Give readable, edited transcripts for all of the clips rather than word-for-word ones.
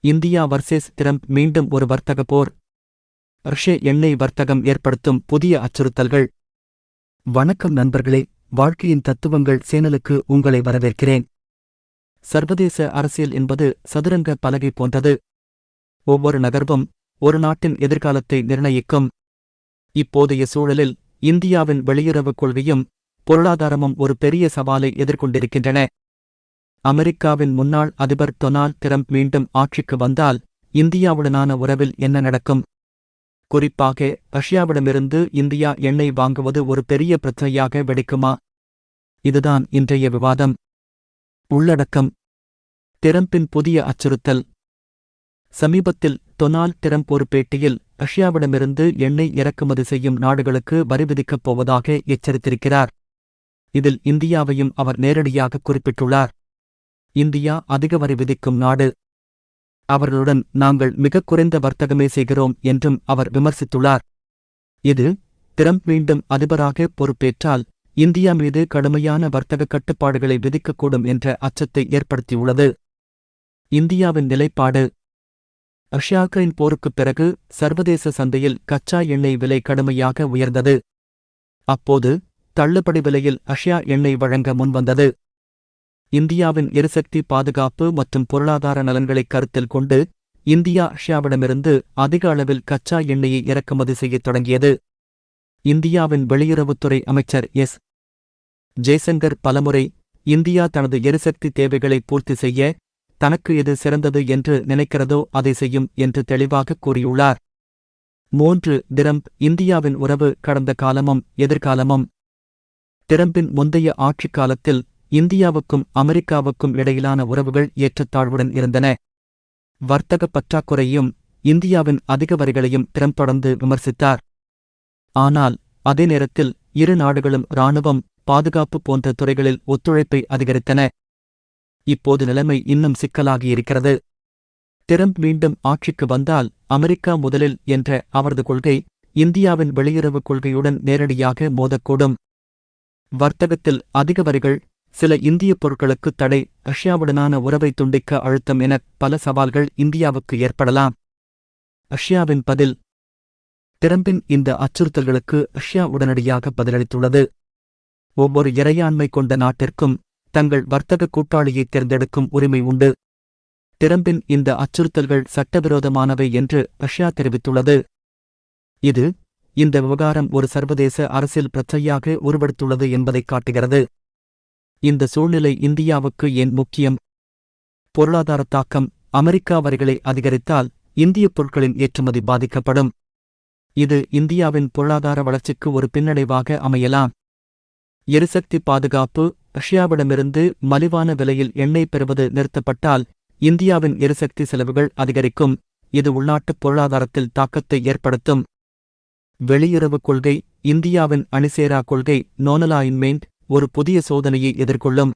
India versus Trump மீண்டும் ஒரு வர்த்தக போர். ரஷ்ய எண்ணெய் வர்த்தகம் ஏற்படுத்தும் புதிய அச்சுறுத்தல்கள். வணக்கம் நண்பர்களே, வாழ்க்கையின் தத்துவங்கள் சேனலுக்கு உங்களை வரவேற்கிறேன். சர்வதேச அரசியல் என்பது சதுரங்க பலகை போன்றது. ஒவ்வொரு நகர்வும் ஒரு நாட்டின் எதிர்காலத்தை நிர்ணயிக்கும். இப்போதைய சூழலில் இந்தியாவின் வெளியுறவுக் கொள்கையும் பொருளாதாரமும் ஒரு பெரிய சவாலை எதிர்கொண்டிருக்கின்றன. அமெரிக்காவின் முன்னாள் அதிபர் டொனால்ட் டிரம்ப் மீண்டும் ஆட்சிக்கு வந்தால் இந்தியாவுடனான உறவில் என்ன நடக்கும்? குறிப்பாக ரஷ்யாவிடமிருந்து இந்தியா எண்ணெய் வாங்குவது ஒரு பெரிய பிரச்சனையாக வெடிக்குமா? இதுதான் இன்றைய விவாதம். உள்ளடக்கம்: டிரம்பின் புதிய அச்சுறுத்தல். சமீபத்தில் டொனால்ட் டிரம்ப் ஒரு பேட்டியில் ரஷ்யாவிடமிருந்து எண்ணெய் இறக்குமதி செய்யும் நாடுகளுக்கு வரி விதிக்கப் போவதாக எச்சரித்திருக்கிறார். இதில் இந்தியாவையும் அவர் நேரடியாக குறிப்பிட்டுள்ளார். இந்தியா அதிக வரி விதிக்கும் நாடு. அவர்களுடன் நாங்கள் மிகக் குறைந்த வர்த்தகமே செய்கிறோம் என்றும் அவர் விமர்சித்துள்ளார். இது டிரம்ப் மீண்டும் அதிபராக பொறுப்பேற்றால் இந்தியா மீது கடுமையான வர்த்தக கட்டுப்பாடுகளை விதிக்கக்கூடும் என்ற அச்சத்தை ஏற்படுத்தியுள்ளது. இந்தியாவின் நிலைப்பாடு: ரஷ்யா-உக்ரைன் போருக்குப் பிறகு சர்வதேச சந்தையில் கச்சா எண்ணெய் விலை கடுமையாக உயர்ந்தது. அப்போது தள்ளுபடி விலையில் ரஷ்யா எண்ணெய் வழங்க முன்வந்தது. இந்தியாவின் எரிசக்தி பாதுகாப்பு மற்றும் பொருளாதார நலன்களைக் கருத்தில் கொண்டு இந்தியா ரஷ்யாவிடமிருந்து அதிக அளவில் கச்சா எண்ணெயை இறக்குமதி செய்யத் தொடங்கியது. இந்தியாவின் வெளியுறவுத்துறை அமைச்சர் எஸ். ஜெய்சங்கர் பலமுறை இந்தியா தனது எரிசக்தி தேவைகளை பூர்த்தி செய்ய தனக்கு எது சிறந்தது என்று நினைக்கிறதோ அதை செய்யும் என்று தெளிவாக கூறியுள்ளார். 3. டிரம்ப் இந்தியாவின் உறவு கடந்த காலமும் எதிர்காலமும். டிரம்பின் முந்தைய ஆட்சிக் காலத்தில் இந்தியாவுக்கும் அமெரிக்காவுக்கும் இடையிலான உறவுகள் ஏற்றத்தாழ்வுடன் இருந்தன. வர்த்தக பற்றாக்குறையும் இந்தியாவின் அதிக வரிகளையும் டிரம்ப் தொடர்ந்து விமர்சித்தார். ஆனால் அதே நேரத்தில் இரு நாடுகளும் இராணுவம், பாதுகாப்பு போன்ற துறைகளில் ஒத்துழைப்பை அதிகரித்தன. இப்போது நிலைமை இன்னும் சிக்கலாகியிருக்கிறது. டிரம்ப் மீண்டும் ஆட்சிக்கு வந்தால் அமெரிக்கா முதலில் என்ற அவரது கொள்கை இந்தியாவின் வெளியுறவுக் கொள்கையுடன் நேரடியாக மோதக்கூடும். வர்த்தகத்தில் அதிக வரிகள், சில இந்திய பொருட்களுக்கு தடை, ரஷ்யாவுடனான உறவை துண்டிக்க அழுத்தம் என பல சவால்கள் இந்தியாவுக்கு ஏற்படலாம். ரஷ்யாவின் பதில்: டிரம்பின் இந்த அச்சுறுத்தல்களுக்கு ரஷ்யா உடனடியாக பதிலளித்துள்ளது. ஒவ்வொரு இறையாண்மை கொண்ட நாட்டிற்கும் தங்கள் வர்த்தக கூட்டாளியை தேர்ந்தெடுக்கும் உரிமை உண்டு. டிரம்பின் இந்த அச்சுறுத்தல்கள் சட்டவிரோதமானவை என்று ரஷ்யா தெரிவித்துள்ளது. இது இந்த விவகாரம் ஒரு சர்வதேச அரசியல் பிரச்சனையாக உருவெடுத்துள்ளது என்பதைக் காட்டுகிறது. இந்த சூழ்நிலை இந்தியாவுக்கு ஏன் முக்கியம்? பொருளாதார தாக்கம்: அமெரிக்கா வரிகளை அதிகரித்தால் இந்திய பொருட்களின் ஏற்றுமதி பாதிக்கப்படும். இது இந்தியாவின் பொருளாதார வளர்ச்சிக்கு ஒரு பின்னடைவாக அமையலாம். எரிசக்தி பாதுகாப்பு: ரஷ்யாவிடமிருந்து மலிவான விலையில் எண்ணெய் பெறுவது நிறுத்தப்பட்டால் இந்தியாவின் எரிசக்தி செலவுகள் அதிகரிக்கும். இது உள்நாட்டுப் பொருளாதாரத்தில் தாக்கத்தை ஏற்படுத்தும். வெளியுறவுக் கொள்கை: இந்தியாவின் அணிசேரா கொள்கை நோனலாயின்மெண்ட் ஒரு புதிய சோதனையை எதிர்கொள்ளும்.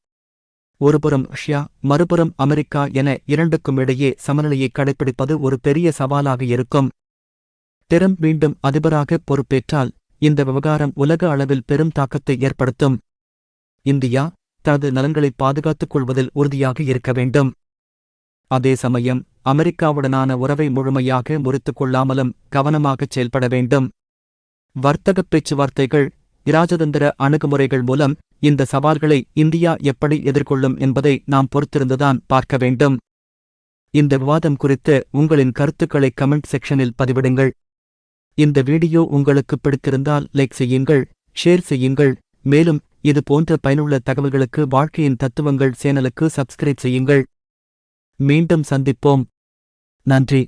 ஒருபுறம் ரஷ்யா, மறுபுறம் அமெரிக்கா என இரண்டுக்கும் இடையே சமநிலையை கடைப்பிடிப்பது ஒரு பெரிய சவாலாக இருக்கும். டிரம்ப் மீண்டும் அதிபராக பொறுப்பேற்றால் இந்த விவகாரம் உலக அளவில் பெரும் தாக்கத்தை ஏற்படுத்தும். இந்தியா தனது நலன்களை பாதுகாத்துக் கொள்வதில் உறுதியாக இருக்க வேண்டும். அதே சமயம் அமெரிக்காவுடனான உறவை முழுமையாக முறித்துக் கொள்ளாமலும் கவனமாகச் செயல்பட வேண்டும். வர்த்தகப் பேச்சுவார்த்தைகள், இராஜதந்திர அணுகுமுறைகள் மூலம் இந்த சவால்களை இந்தியா எப்படி எதிர்கொள்ளும் என்பதை நாம் பொறுத்திருந்துதான் பார்க்க வேண்டும். இந்த விவாதம் குறித்து உங்களின் கருத்துக்களை கமெண்ட் செக்ஷனில் பதிவிடுங்கள். இந்த வீடியோ உங்களுக்கு பிடித்திருந்தால் லைக் செய்யுங்கள், ஷேர் செய்யுங்கள். மேலும் இது போன்ற பயனுள்ள தகவல்களுக்கு வாழ்க்கையின் தத்துவங்கள் சேனலுக்கு சப்ஸ்கிரைப் செய்யுங்கள். மீண்டும் சந்திப்போம். நன்றி.